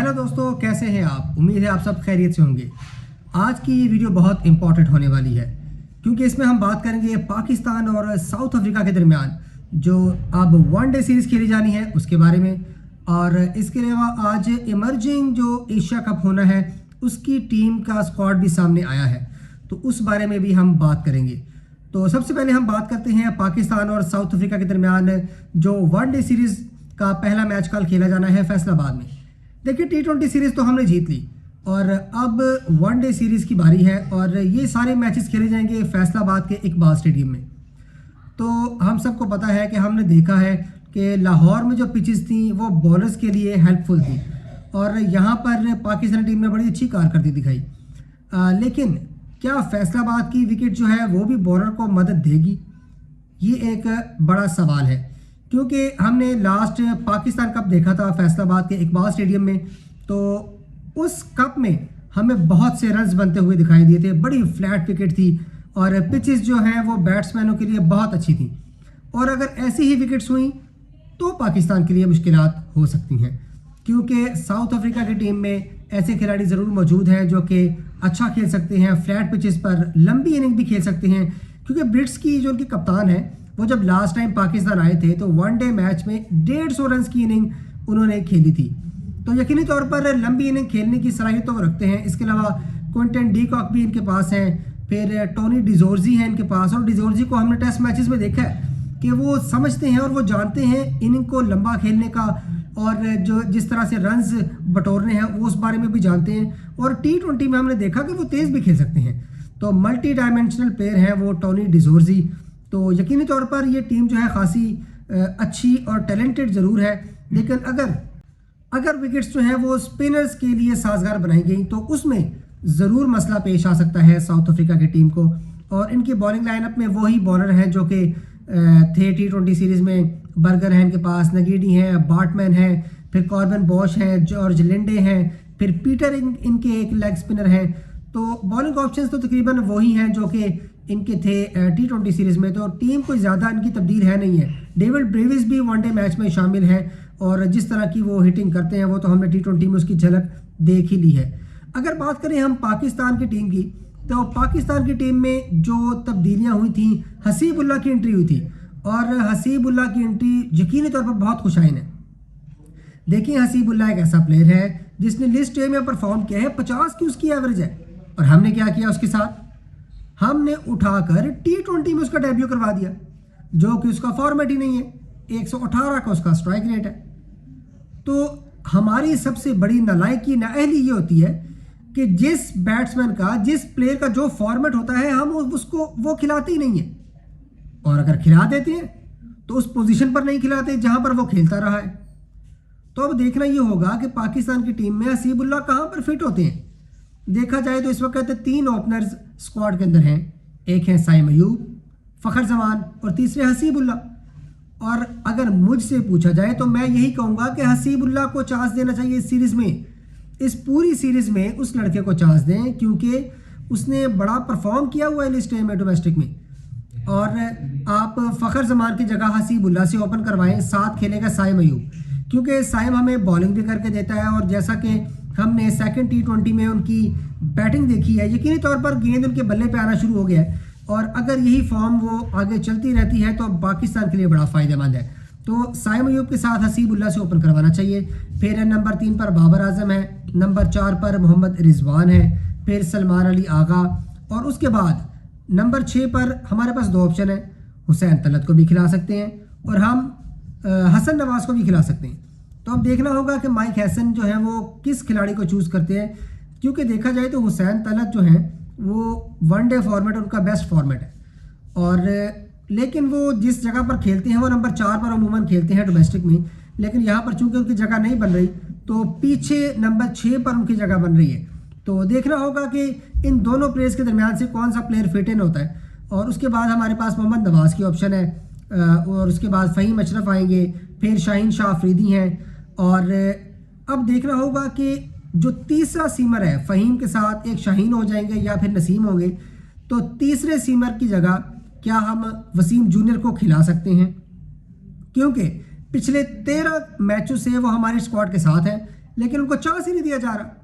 Hello दोस्तों, कैसे हैं आप। उम्मीद है आप सब खैरियत से होंगे। आज की ये वीडियो बहुत इंपॉर्टेंट होने वाली है क्योंकि इसमें हम बात करेंगे पाकिस्तान और साउथ अफ्रीका के दरमियान जो अब वनडे सीरीज़ खेली जानी है उसके बारे में। और इसके अलावा आज इमर्जिंग जो एशिया कप होना है उसकी टीम का स्क्वाड भी सामने आया है, तो उस बारे में भी हम बात करेंगे। तो सबसे पहले हम बात करते हैं पाकिस्तान और साउथ अफ्रीका के दरमियान जो वनडे सीरीज़ का पहला मैच कल खेला जाना है फैसलाबाद में। देखिए, T20 सीरीज़ तो हमने जीत ली और अब वनडे सीरीज़ की बारी है और ये सारे मैचेस खेले जाएंगे फैसलाबाद के इकबाल स्टेडियम में। तो हम सबको पता है कि हमने देखा है कि लाहौर में जो पिचेस थी वो बॉलर्स के लिए हेल्पफुल थी और यहाँ पर पाकिस्तानी टीम ने बड़ी अच्छी कारकर्दगी दिखाई। लेकिन क्या फैसलाबाद की विकेट जो है वो भी बॉलर को मदद देगी, ये एक बड़ा सवाल है। क्योंकि हमने लास्ट पाकिस्तान कप देखा था फैसलाबाद के इकबाल स्टेडियम में, तो उस कप में हमें बहुत से रन्स बनते हुए दिखाई दिए थे। बड़ी फ्लैट विकेट थी और पिचेस जो हैं वो बैट्समैनों के लिए बहुत अच्छी थी और अगर ऐसी ही विकेट्स हुई तो पाकिस्तान के लिए मुश्किलात हो सकती हैं, क्योंकि साउथ अफ्रीका की टीम में ऐसे खिलाड़ी ज़रूर मौजूद हैं जो कि अच्छा खेल सकते हैं, फ्लैट पिचेस पर लंबी इनिंग भी खेल सकते हैं। क्योंकि ब्रिट्स की जो उनकी कप्तान है वो जब लास्ट टाइम पाकिस्तान आए थे तो वनडे मैच में 150 रन की इनिंग उन्होंने खेली थी, तो यकीनी तौर पर लंबी इनिंग खेलने की सलाहियत तो वो रखते हैं। इसके अलावा क्विंटन डी कॉक भी इनके पास हैं, फिर टोनी डिजोर्जी हैं इनके पास, और डिजोर्जी को हमने टेस्ट मैचेस में देखा है कि वो समझते हैं और वो जानते हैं इनिंग को लंबा खेलने का और जो जिस तरह से रन्स बटोरने हैं वो उस बारे में भी जानते हैं। और T20 में हमने देखा कि वो तेज़ भी खेल सकते हैं, तो मल्टी डायमेंशनल प्लेयर हैं वो टोनी डिजोर्जी। तो यकीनी तौर पर ये टीम जो है खासी अच्छी और टैलेंटेड ज़रूर है, लेकिन अगर विकेट्स जो हैं वो स्पिनर्स के लिए साजगार बनाई गई तो उसमें ज़रूर मसला पेश आ सकता है साउथ अफ्रीका की टीम को। और इनकी बॉलिंग लाइनअप में वही बॉलर हैं जो कि थे T20 सीरीज़ में। बर्गर हैं इनके पास, नगीडी हैं, बार्टमैन हैं, फिर कॉर्बन बॉश हैं, जॉर्ज लिंडे हैं, फिर पीटर इनके एक लेग स्पिनर हैं। तो बॉलिंग ऑप्शंस तो तकरीबन वही हैं जो कि इनके थे T20 सीरीज़ में, तो टीम कोई ज़्यादा इनकी तब्दील है नहीं है। डेविड ब्रेविस भी वनडे मैच में शामिल हैं और जिस तरह की वो हिटिंग करते हैं वो तो हमने T20 में उसकी झलक देख ही ली है। अगर बात करें हम पाकिस्तान की टीम की, तो पाकिस्तान की टीम में जो तब्दीलियाँ हुई थी, हसीबुल्ला की एंट्री हुई थी और हसीबुल्ला की एंट्री यकीनी तौर पर बहुत खुशाइन है। देखिए, हसीबुल्ला एक ऐसा प्लेयर है जिसने लिस्ट ए में परफॉर्म किया है, 50 की उसकी एवरेज है। और हमने क्या किया उसके साथ, हमने उठाकर T20 में उसका डेब्यू करवा दिया, जो कि उसका फॉर्मेट ही नहीं है। 118 का उसका स्ट्राइक रेट है। तो हमारी सबसे बड़ी नालायकी नाअहली ये होती है कि जिस बैट्समैन का, जिस प्लेयर का जो फॉर्मेट होता है हम उसको वो खिलाते ही नहीं है, और अगर खिला देते हैं तो उस पोजीशन पर नहीं खिलाते जहां पर वो खेलता रहा है। तो अब देखना ये होगा कि पाकिस्तान की टीम में हसीबुल्ला कहां पर फिट होते हैं। देखा जाए तो इस वक्त 3 ओपनर्स स्क्वाड के अंदर हैं, एक है साइम अयूब, फ़खर जमान और तीसरे हसीबुल्ला। और अगर मुझसे पूछा जाए तो मैं यही कहूँगा कि हसीबुल्ला को चांस देना चाहिए इस सीरीज़ में, इस पूरी सीरीज़ में उस लड़के को चांस दें, क्योंकि उसने बड़ा परफॉर्म किया हुआ है लिस्ट ए में डोमेस्टिक में। और आप फ़खर जमान की जगह हसीबुल्ला से ओपन करवाएं, साथ खेलेगा साइम अयूब, क्योंकि साइम हमें बॉलिंग भी करके देता है और जैसा कि हमने सेकंड T20 में उनकी बैटिंग देखी है, यकीनी तौर पर गेंद उनके बल्ले पे आना शुरू हो गया है और अगर यही फॉर्म वो आगे चलती रहती है तो पाकिस्तान के लिए बड़ा फ़ायदेमंद है। तो साइम अयूब के साथ हसीबुल्ला से ओपन करवाना चाहिए। फिर नंबर 3 पर बाबर आजम है, नंबर 4 पर मोहम्मद रिजवान है, फिर सलमान अली आगा, और उसके बाद नंबर 6 पर हमारे पास 2 ऑप्शन है, हुसैन तलत को भी खिला सकते हैं और हम हसन नवाज को भी खिला सकते हैं। तो अब देखना होगा कि माइक हैसन जो है वो किस खिलाड़ी को चूज़ करते हैं, क्योंकि देखा जाए तो हुसैन तलत जो हैं वो वनडे फॉर्मेट उनका बेस्ट फॉर्मेट है, और लेकिन वो जिस जगह पर खेलते हैं वो नंबर 4 पर अमूमन खेलते हैं डोमेस्टिक में, लेकिन यहाँ पर चूँकि उनकी जगह नहीं बन रही तो पीछे नंबर 6 पर उनकी जगह बन रही है। तो देखना होगा कि इन दोनों प्लेयर्स के दरमियान से कौन सा प्लेयर फिट इन होता है। और उसके बाद हमारे पास मोहम्मद नवाज़ की ऑप्शन है और उसके बाद फ़हीम अशरफ आएंगे, फिर शाहीन शाह अफरीदी हैं। और अब देखना होगा कि जो तीसरा सीमर है, फ़हीम के साथ एक शाहीन हो जाएंगे या फिर नसीम होंगे, तो तीसरे सीमर की जगह क्या हम वसीम जूनियर को खिला सकते हैं, क्योंकि पिछले 13 मैचों से वो हमारे स्क्वाड के साथ हैं। लेकिन उनको चांस ही नहीं दिया जा रहा।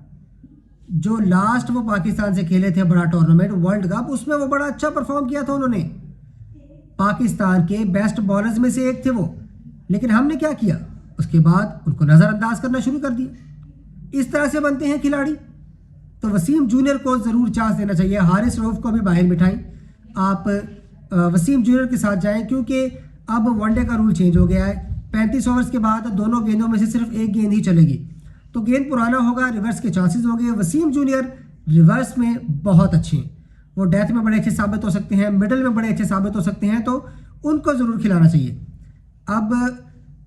जो लास्ट वो पाकिस्तान से खेले थे बड़ा टूर्नामेंट वर्ल्ड कप, उसमें वो बड़ा अच्छा परफॉर्म किया था उन्होंने, पाकिस्तान के बेस्ट बॉलर्स में से एक थे वो। लेकिन हमने क्या किया, उसके बाद उनको नज़रअंदाज करना शुरू कर दिया। इस तरह से बनते हैं खिलाड़ी। तो वसीम जूनियर को ज़रूर चांस देना चाहिए। हारिस रऊफ को भी बाहर बिठाएं, आप वसीम जूनियर के साथ जाएं, क्योंकि अब वनडे का रूल चेंज हो गया है। 35 ओवर्स के बाद दोनों गेंदों में से सिर्फ एक गेंद ही चलेगी, तो गेंद पुराना होगा, रिवर्स के चांसेस होंगे। वसीम जूनियर रिवर्स में बहुत अच्छे हैं, वो डेथ में बड़े अच्छे साबित हो सकते हैं, मिडल में बड़े अच्छे साबित हो सकते हैं, तो उनको ज़रूर खिलाना चाहिए। अब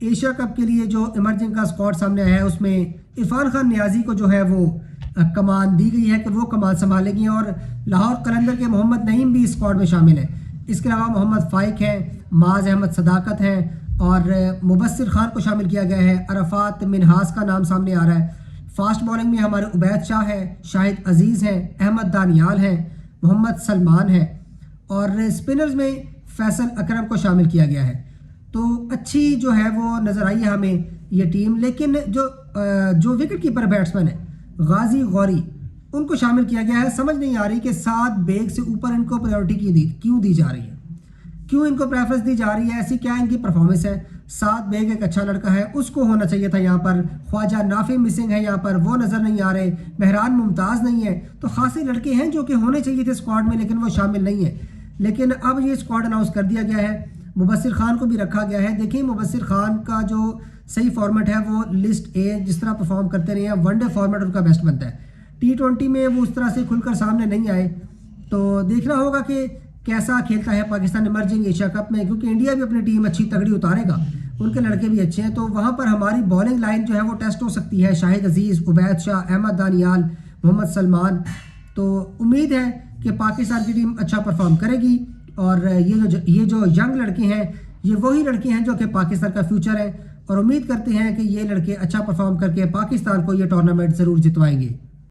एशिया कप के लिए जो इमर्जिंग का स्क्वाड सामने आया है, उसमें इरफान खान नियाजी को जो है वो कमान दी गई है कि वो कमान संभालेंगी, और लाहौर कलंदर के मोहम्मद नईम भी इस स्क्वाड में शामिल है। इसके अलावा मोहम्मद फ़ाइक हैं, माज अहमद सदाकत हैं, और मुबस्सिर खान को शामिल किया गया है। अरफात मिनहास का नाम सामने आ रहा है। फास्ट बॉलिंग में हमारे उबैद शाह है, शाहिद अजीज़ हैं, अहमद दानियाल हैं, मोहम्मद सलमान है, और स्पिनर्स में फैसल अकरम को शामिल किया गया है। तो अच्छी जो है वो नज़र आई है हमें ये टीम। लेकिन जो विकेट कीपर बैट्समैन है गाजी गौरी, उनको शामिल किया गया है। समझ नहीं आ रही कि 7 बेग से ऊपर इनको प्रायोरिटी क्यों दी जा रही है, क्यों इनको प्रेफरेंस दी जा रही है, ऐसी क्या इनकी परफॉर्मेंस है। 7 बेग एक अच्छा लड़का है, उसको होना चाहिए था यहाँ पर। ख्वाजा नाफी मिसिंग है यहाँ पर, वो नज़र नहीं आ रहे। मेहरान मुमताज़ नहीं है। तो खासे लड़के हैं जो कि होने चाहिए थे स्क्वाड में, लेकिन वो शामिल नहीं है। लेकिन अब ये स्क्वाड अनाउंस कर दिया गया है। मुबस्सिर खान को भी रखा गया है। देखिए मुबस्सिर खान का जो सही फॉर्मेट है वो लिस्ट ए जिस तरह परफॉर्म करते रहे हैं, वनडे फॉर्मेट उनका बेस्ट बनता है। T20 में वो उस तरह से खुलकर सामने नहीं आए, तो देखना होगा कि कैसा खेलता है पाकिस्तान इमर्जिंग एशिया कप में, क्योंकि इंडिया भी अपनी टीम अच्छी तगड़ी उतारेगा, उनके लड़के भी अच्छे हैं। तो वहाँ पर हमारी बॉलिंग लाइन जो है वो टेस्ट हो सकती है। शाहिद अजीज़, उबैद शाह, अहमद दानियाल, मोहम्मद सलमान। तो उम्मीद है कि पाकिस्तान की टीम अच्छा परफॉर्म करेगी, और ये जो यंग लड़के हैं, ये वही लड़के हैं जो कि पाकिस्तान का फ्यूचर है, और उम्मीद करते हैं कि ये लड़के अच्छा परफॉर्म करके पाकिस्तान को ये टूर्नामेंट ज़रूर जितवाएंगे।